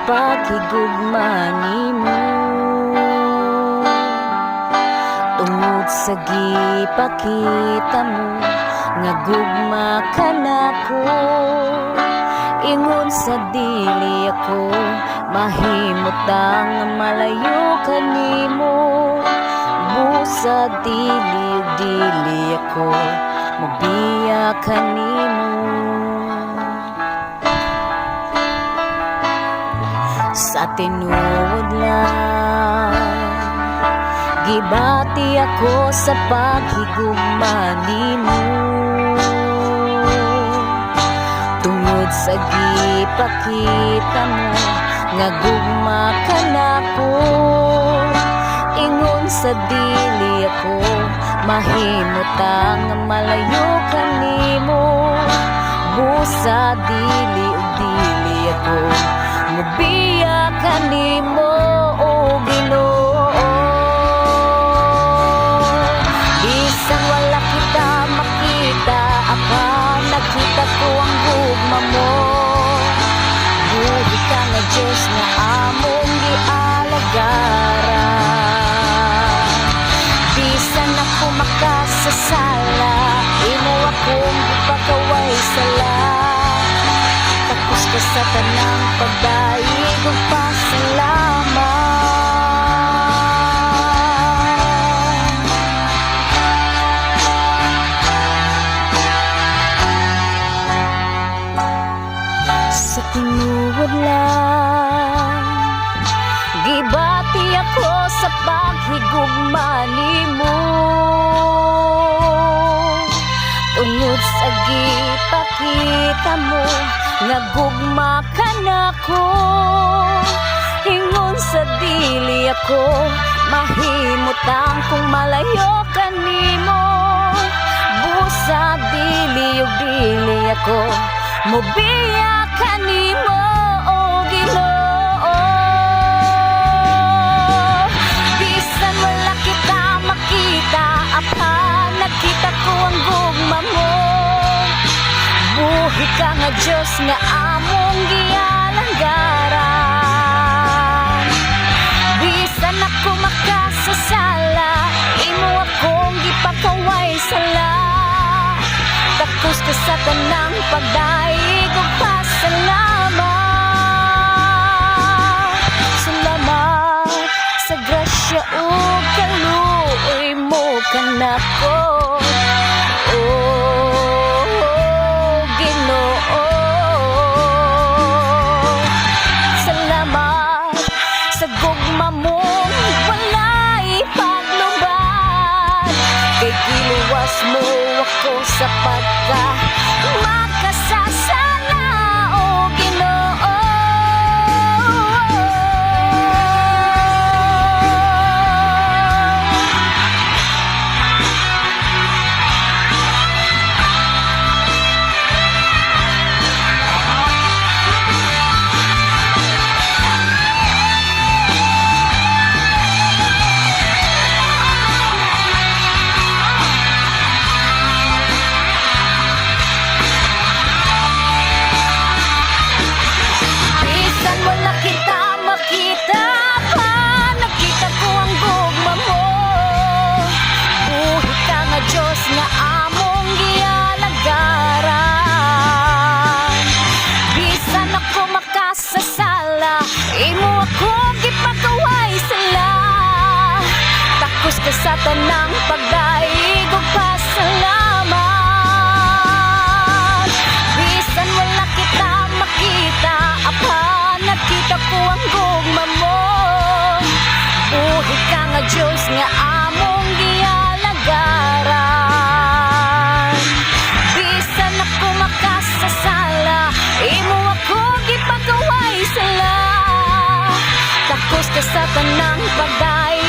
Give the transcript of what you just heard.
paghigugma nimo, tungod sa gipakita mo nga gugma ka nako. Ingon sa dili ako mahimutang nga malayo kanimo, busa dili ako mabiya kanimo. Sa tinuod lang gibati ako sa paghigugma nimo, tungod sa gipakita mo nga gugma ka nako. Ingon sa dili ako mahimutang nga malayo kanimo, busa dili ako mabiya kanimo, o Ginoo. Bisan wala kita makita, apa nakita ko ang gugma mo. Buhi ka nga Diyos nga among gialagaran. Bisan ako makasasala, imo akong gipakaway sala. Tapos ka sa tanang pagdaig ug pasalamat. Sa tinuod lang gibati ako sa paghigugma nimo, tungod sa gipakita mo nga gugma ka nako. Ingon sa dili ako mahimutang kung malayo kanimo, busa dili ako mobiya kanimo, o Ginoo. Bisan wala kita makita, apa nakita ko ang gugma mo. Buhi ka nga Diyos nga among gialagaran. Bisan ako makasasala, imo akong gipakaway sala. Takos ka sa tanang pagdaig ug pasalamat. Salamat sa grasya ug kaluoy mo kanako, o Ginoo. Salamat sa gugma mong walay paglubad, kay giluwas mo ako sa pagka makasasala, o Ginoo. Imo akong gipakaway sala. Takos ka sa tanang pagdaig ug pasalamat. Bisan wala kita makita, apa nakita ko ang gugma mo. Buhi ka nga Diyos nga among gialagaran. Bisan ako makasasala, imo akong gipakaway sala. Takos ka sa tanang pagdaig